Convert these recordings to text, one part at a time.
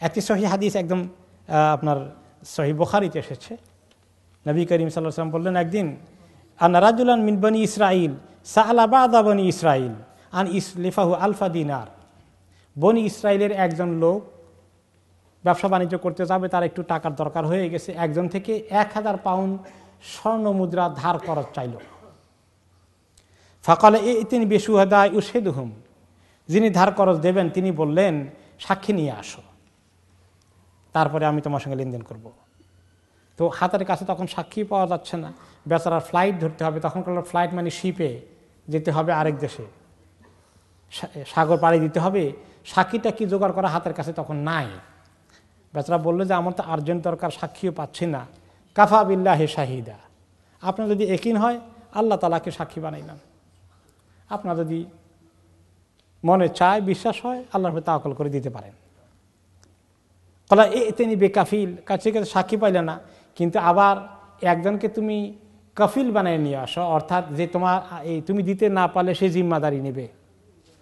একটি সহিহ হাদিস একদম আপনার সহিহ বুখারীতে এসেছে। নবী করিম সাল্লাল্লাহু আলাইহি ওয়াসাল্লাম বললেন, একদিন আন রাজুলান মিন বনি ইসরাইল সাআলা বা'দা বনি ইসরাইল আন ইসলিফাহু আলফা দিনার। বনি ইসরায়েলের একজন লোক ব্যবসা বাণিজ্য করতে যাবে, তার একটু টাকার দরকার হয়ে গেছে, একজন থেকে 1000 পাউন্ড স্বর্ণ মুদ্রা ধার করার চাইল। ফাকালে ইতিন বিশুহাদা ইউশহিদুহুম, যিনি ধার করজ দেবেন তিনি বললেন, সাক্ষী নিয়ে আসো, তারপরে আমি তোমার সঙ্গে লেনদেন করব। তো হাতের কাছে তখন সাক্ষী পাওয়া যাচ্ছে না, বেচারার ফ্লাইট ধরতে হবে। তখনকার ফ্লাইট মানে শিপে যেতে হবে আরেক দেশে, সাগর পাড়ি দিতে হবে। সাক্ষীটা কি জোগাড় করা হাতের কাছে তখন নাই। বেচারা বললো যে আমার তো আর্জেন্ট দরকার, সাক্ষীও পাচ্ছি না। কাফা বিল্লাহি শাহিদা, আপনার যদি একিন হয় আল্লাহ তাআলাকে সাক্ষী বানাইলাম, আপনার যদি মনে চায় বিশ্বাস হয় আল্লাহর উপর তাওয়াক্কুল করে দিতে পারেন। কলা তিনি বেকাফিল, কাছে কাছে সাক্ষী পাইলে না, কিন্তু আবার একজনকে তুমি কাফিল বানিয়ে নিয়ে আসো, অর্থাৎ যে তোমার এই তুমি দিতে না পারলে সে জিম্মাদারি নেবে,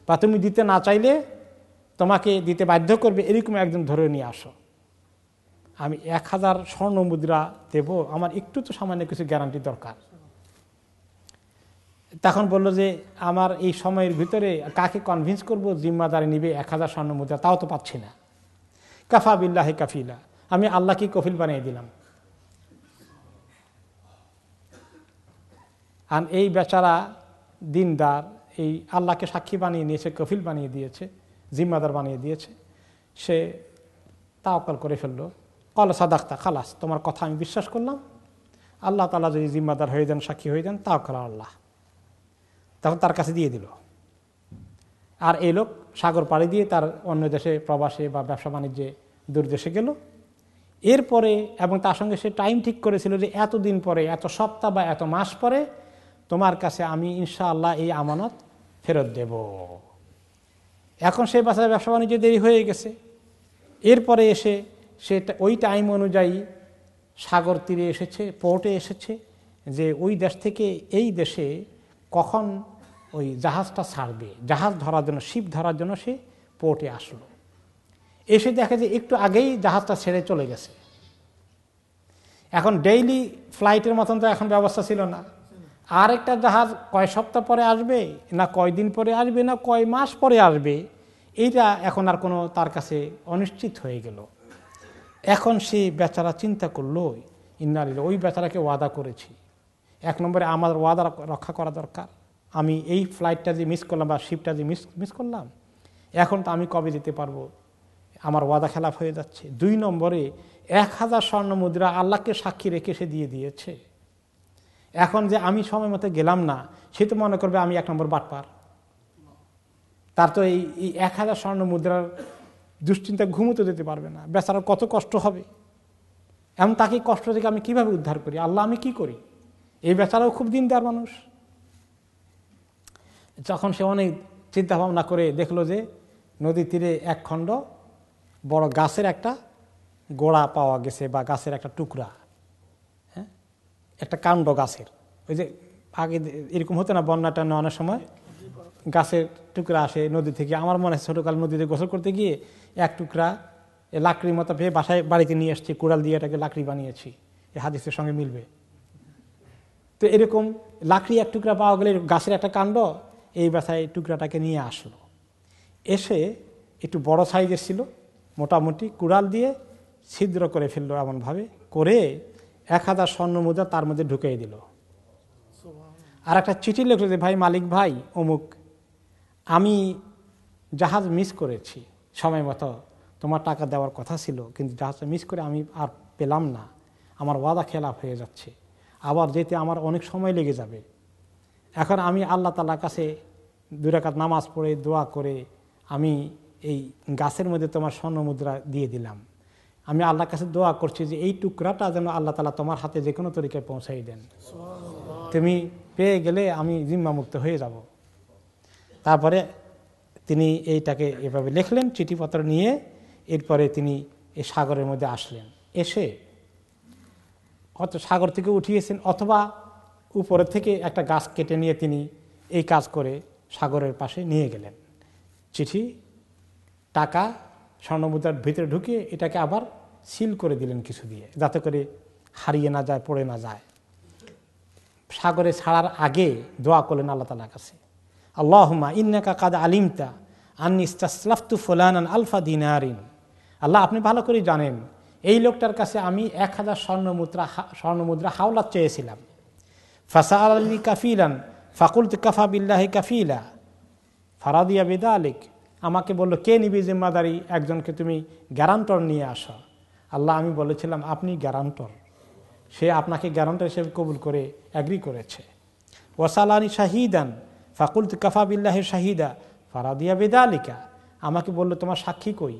বা তুমি দিতে না চাইলে তোমাকে দিতে বাধ্য করবে, এরকম একজন ধরে নিয়ে আসো। আমি 1000 স্বর্ণ মুদ্রা দেব, আমার একটু তো সামান্য কিছু গ্যারান্টি দরকার। তখন বললো যে আমার এই সময়ের ভিতরে কাকে কনভিন্স করব জিম্মাদারি নিবে 1000 স্বর্ণ মুদ্রা, তাও তো পাচ্ছি না। কাফা বিল্লাহি কাফিলা, আমি আল্লাহকে কফিল বানিয়ে দিলাম। আর এই বেচারা দিনদার এই আল্লাহকে সাক্ষী বানিয়ে নিয়েছে, কফিল বানিয়ে দিয়েছে, জিম্মাদার বানিয়ে দিয়েছে। সে তাওয়াক্কুল করে ফেললো। কল সাদাক্তা, খালাস, তোমার কথা আমি বিশ্বাস করলাম, আল্লাহ তাআলা যদি জিম্মাদার হয়ে যান, সাক্ষী হয়ে যান, তাওয়াক্কুল আল্লাহ। তখন তার কাছে দিয়ে দিল। আর এই লোক সাগর পাড়ি দিয়ে তার অন্য দেশে প্রবাসে বা ব্যবসা বাণিজ্যে দূর দেশে গেল। এরপরে এবং তার সঙ্গে সে টাইম ঠিক করেছিল যে এতদিন পরে, এত সপ্তাহ বা এত মাস পরে তোমার কাছে আমি ইনশাআল্লাহ এই আমানত ফেরত দেব। এখন সে বাসায় ব্যবসা বাণিজ্য দেরি হয়ে গেছে। এরপরে এসে সে ওই টাইম অনুযায়ী সাগর তীরে এসেছে, পোর্টে এসেছে, যে ওই দেশ থেকে এই দেশে কখন ওই জাহাজটা ছাড়বে, জাহাজ ধরার জন্য, শিপ ধরার জন্য সে পোর্টে আসলো। এসে দেখে যে একটু আগেই জাহাজটা ছেড়ে চলে গেছে। এখন ডেইলি ফ্লাইটের মতন তো এখন ব্যবস্থা ছিল না। আর একটা জাহাজ কয় সপ্তাহ পরে আসবে, না কয় দিন পরে আসবে, না কয় মাস পরে আসবে, এইটা এখন আর কোনো তার কাছে অনিশ্চিত হয়ে গেল। এখন সে বেচারা চিন্তা করলো, ইন্নালিল্লাহ, ওই বেচারাকে ওয়াদা করেছি, এক নম্বরে আমার ওয়াদা রক্ষা করা দরকার। আমি এই ফ্লাইটটা যে মিস করলাম বা শিপটা যে মিস করলাম, এখন তো আমি কবে যেতে পারবো, আমার ওয়াদা খেলাফ হয়ে যাচ্ছে। 2 নম্বরে 1000 স্বর্ণ মুদ্রা আল্লাহকে সাক্ষী রেখে সে দিয়ে দিয়েছে। এখন যে আমি সময় মতো গেলাম না, সে তো মনে করবে আমি 1 নম্বর বাটপার। তার তো এই 1000 স্বর্ণ মুদ্রার দুশ্চিন্তা ঘুমোতে যেতে পারবে না, বেচারার কত কষ্ট হবে। এমন তাকে কষ্ট থেকে আমি কিভাবে উদ্ধার করি, আল্লাহ আমি কি করি। এই বেচারাও খুব দিনদার মানুষ। যখন সে অনেক চিন্তা ভাবনা করে দেখলো যে নদীর তীরে এক খণ্ড বড় গাছের একটা গোড়া পাওয়া গেছে, বা গাছের একটা টুকরা, হ্যাঁ, একটা কাণ্ড গাছের। ওই যে আগে এরকম হতো না, বন্যাটা অনেক সময় গাছের টুকরা আসে নদী থেকে। আমার মনে হয় ছোটকাল নদীতে গোসল করতে গিয়ে এক টুকরা লাকড়ির মতো পেয়ে বাড়িতে নিয়ে এসছি, কুড়াল দিয়ে এটাকে লাকড়ি বানিয়েছি, এই হাদিসের সঙ্গে মিলবে। তো এরকম লাকড়ি এক টুকরা পাওয়া গেলে গাছের একটা কাণ্ড, এই বাসায় টুকরাটাকে নিয়ে আসলো। এসে একটু বড় সাইজের ছিল, মোটামুটি কুড়াল দিয়ে ছিদ্র করে ফেললো, এমনভাবে করে 1000 স্বর্ণ মুদ্রা তার মধ্যে ঢুকিয়ে দিল। আর একটা চিঠি লিখলো যে ভাই মালিক ভাই অমুক, আমি জাহাজ মিস করেছি, সময় মতো তোমার টাকা দেওয়ার কথা ছিল, কিন্তু জাহাজটা মিস করে আমি আর পেলাম না, আমার ওয়াদা খেলাফ হয়ে যাচ্ছে, আবার যেতে আমার অনেক সময় লেগে যাবে। এখন আমি আল্লাহ তাআলার কাছে 2 রাকাত নামাজ পড়ে দোয়া করে আমি এই গাছের মধ্যে তোমার স্বর্ণ মুদ্রা দিয়ে দিলাম। আমি আল্লাহর কাছে দোয়া করছি যে এই টুকরাটা যেন আল্লাহ তাআলা তোমার হাতে যে কোনো তরিকায় পৌঁছাই দেন, তুমি পেয়ে গেলে আমি জিম্মামুক্ত হয়ে যাব। তারপরে তিনি এইটাকে এভাবে লিখলেন চিঠিপত্র নিয়ে। এরপরে তিনি এই সাগরের মধ্যে আসলেন। এসে হয়তো সাগর থেকে উঠিয়েছেন, অথবা উপরের থেকে একটা গাছ কেটে নিয়ে তিনি এই কাজ করে সাগরের পাশে নিয়ে গেলেন। চিঠি, টাকা স্বর্ণমুদ্রার ভিতরে ঢুকিয়ে এটাকে আবার সিল করে দিলেন কিছু দিয়ে, যাতে করে হারিয়ে না যায়, পড়ে না যায়। সাগরে ছাড়ার আগে দোয়া করলেন আল্লাহ তাআলার কাছে, আল্লাহুম্মা ইন্নাকা কাদ আলিমতা আন্নী ইস্তাসলাফতু ফুলানান আলফা দিনারিন। আল্লাহ, আপনি ভালো করে জানেন এই লোকটার কাছে আমি 1000 স্বর্ণমুদ্রা হাওলাত চেয়েছিলাম। ফাসাআলানি কাফিলান ফাকুলতু কাফা বিল্লাহি কাফিলা ফারাদিয়া বিযালিক। আমাকে বলল, কে নিবি জিম্মাদারি, একজনকে তুমি গ্যারান্টর নিয়ে আসো। আল্লাহ, আমি বলেছিলাম আপনি গ্যারান্টর, সে আপনাকে গ্যারান্টর হিসেবে কবুল করে এগ্রি করেছে। ওয়াসালানি শাহিদান ফাকুলতু কাফা বিল্লাহি শাহিদা ফারাদিয়া বিযালিকা। আমাকে বলল, তোমার সাক্ষী কই?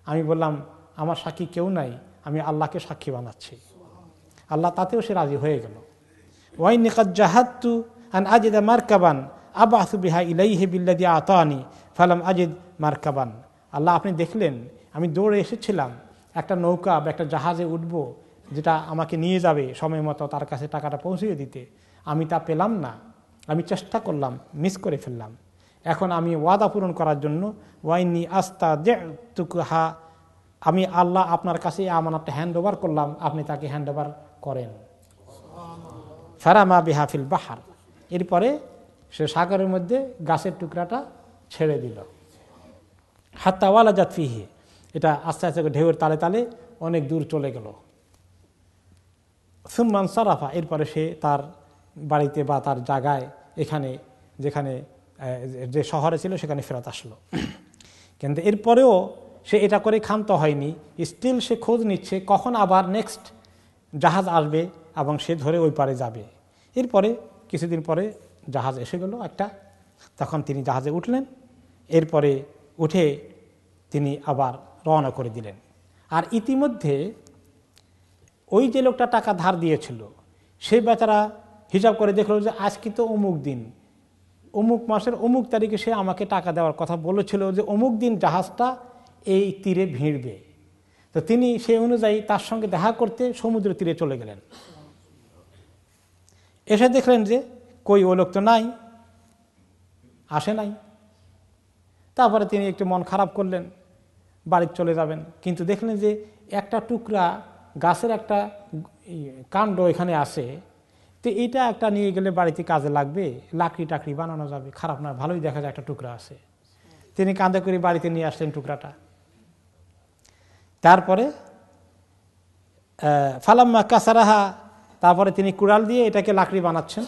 আমি বললাম, আমার সাক্ষী কেউ নাই, আমি আল্লাহকে সাক্ষী বানাচ্ছি। আল্লাহ তাতেও সে রাজি হয়ে গেল। ওয়াইনি কাদ জাহাদতু আন আজিদা মারকাবান আবআসু বিহা ইলাইহি বিল্লাযী আতানি ফালাম আজিদ মারকাবান। আল্লাহ, আপনি দেখলেন আমি দৌড়ে এসেছিলাম একটা নৌকা বা একটা জাহাজে উঠবো, যেটা আমাকে নিয়ে যাবে সময় মতো তার কাছে টাকাটা পৌঁছিয়ে দিতে। আমি তা পেলাম না, আমি চেষ্টা করলাম, মিস করে ফেললাম। এখন আমি ওয়াদা পূরণ করার জন্য ওয়াইনি আস্তাযতুহা, আমি আল্লাহ আপনার কাছে আমানতটা হ্যান্ড ওভার করলাম, আপনি তাকে হ্যান্ড ওভার করেন। ফারামা বিহা ফিল বাহার। এরপরে সে সাগরের মধ্যে গাছের টুকরাটা ছেড়ে দিল। হাত্তা ওয়ালাজাত ফিহি, এটা আস্তে আস্তে ঢেউয়ের তালে তালে অনেক দূর চলে গেল। সুম্মান সারাফা, এরপরে সে তার বাড়িতে বা তার জায়গায়, এখানে যেখানে যে শহরে ছিল সেখানে ফেরত আসলো। কিন্তু এরপরেও সে এটা করে ক্ষান্ত হয়নি, স্টিল সে খোঁজ নিচ্ছে কখন আবার নেক্সট জাহাজ আসবে এবং সে ধরে ওই পারে যাবে। এরপরে কিছুদিন পরে জাহাজ এসে গেল একটা, তখন তিনি জাহাজে উঠলেন। এরপরে উঠে তিনি আবার রওনা করে দিলেন। আর ইতিমধ্যে ওই যে লোকটা টাকা ধার দিয়েছিল সেই বেচারা হিসাব করে দেখলো যে আজকে তো অমুক দিন, অমুক মাসের অমুক তারিখে সে আমাকে টাকা দেওয়ার কথা বলেছিল যে অমুক দিন জাহাজটা এই তীরে ভিড়বে। তো তিনি সেই অনুযায়ী তার সঙ্গে দেখা করতে সমুদ্র তীরে চলে গেলেন। এসে দেখলেন যে কই, ও লোক তো নাই, আসে নাই। তারপরে তিনি একটু মন খারাপ করলেন, বাড়িতে চলে যাবেন। কিন্তু দেখলেন যে একটা টুকরা গাছের একটা কাণ্ড এখানে আসে, তো এইটা একটা নিয়ে গেলে বাড়িতে কাজে লাগবে, লাকড়ি টাকড়ি বানানো যাবে, খারাপ না, ভালোই দেখা যায় একটা টুকরা আছে। তিনি কাঁধে করে বাড়িতে নিয়ে আসলেন টুকরাটা। তারপরে ফালাম্মা কাসারাহা, তারপরে তিনি কুড়াল দিয়ে এটাকে লাকড়ি বানাচ্ছেন,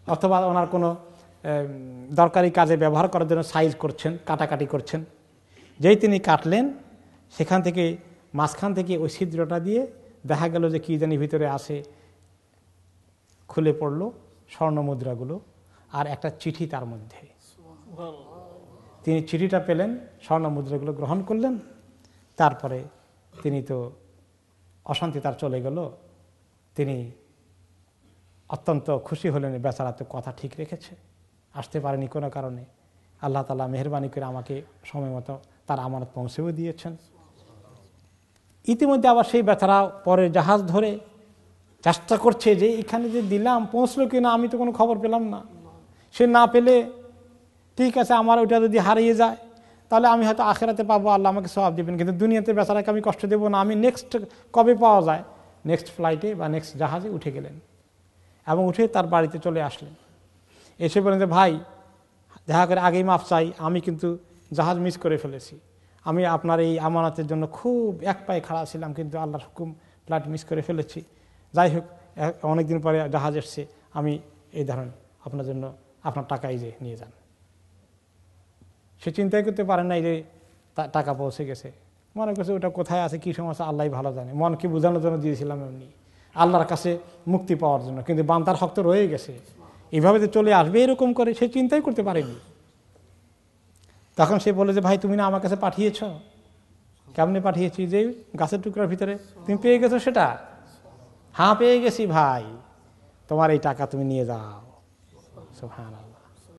অথবা ওনার কোনো দরকারি কাজে ব্যবহার করার জন্য সাইজ করছেন, কাটাকাটি করছেন। যেই তিনি কাটলেন, সেখান থেকে মাঝখান থেকে ওই ছিদ্রটা দিয়ে দেখা গেল যে কী জানি ভিতরে আসে। খুলে পড়ল স্বর্ণ মুদ্রাগুলো আর একটা চিঠি তার মধ্যে। তিনি চিঠিটা পেলেন, স্বর্ণ মুদ্রাগুলো গ্রহণ করলেন। তারপরে তিনি তো অশান্তি তার চলে গেল। তিনি অত্যন্ত খুশি হলেন, বেচারা তো কথা ঠিক রেখেছে, আসতে পারেনি কোনো কারণে। আল্লাহ তাআলা মেহেরবানি করে আমাকে সময় মতো তার আমানত পৌঁছেও দিয়েছেন। ইতিমধ্যে আবার সেই বেচারা পরে জাহাজ ধরে চেষ্টা করছে যে এখানে যে দিলাম পৌঁছলো কিনা, আমি তো কোনো খবর পেলাম না। সে না পেলে ঠিক আছে, আমার ওইটা যদি হারিয়ে যায় তাহলে আমি হয়তো আখেরাতে পাবো, আল্লাহ আমাকে সওয়াব দিবেন, কিন্তু দুনিয়াতে বেচারাকে আমি কষ্ট দেবো না। আমি নেক্সট কবে পাওয়া যায়, নেক্সট ফ্লাইটে বা নেক্সট জাহাজে উঠে গেলেন এবং উঠে তার বাড়িতে চলে আসলেন। এসে বলেন যে ভাই, দেখা করে আগেই মাফ চাই, আমি কিন্তু জাহাজ মিস করে ফেলেছি। আমি আপনার এই আমানতের জন্য খুব এক পায়ে খাড়া ছিলাম, কিন্তু আল্লাহর হুকুম ফ্লাইট মিস করে ফেলেছি। যাই হোক, অনেকদিন পরে জাহাজ এসছে, আমি এই ধরেন আপনার জন্য আপনার টাকাই যে নিয়ে যান। সে চিন্তাই করতে পারেন না যে টাকা পৌঁছে গেছে, মনে করছে ওটা কোথায় আছে, কী সমস্যা আল্লাহ ভালো জানে। মনকে বোঝানোর জন্য দিয়েছিলাম এমনি, আল্লাহর কাছে মুক্তি পাওয়ার জন্য, কিন্তু বান্দার হক তো রয়ে গেছে। এইভাবে যে চলে আসবে এরকম করে সে চিন্তাই করতে পারেনি। তখন সে বলে যে ভাই, তুমি না আমার কাছে পাঠিয়েছ। কেমনে পাঠিয়েছি? যে গাছের টুকরার ভিতরে তুমি পেয়ে গেছো সেটা? হ্যাঁ পেয়ে গেছি ভাই, তোমার এই টাকা তুমি নিয়ে যাও। সুবহানাল্লাহ।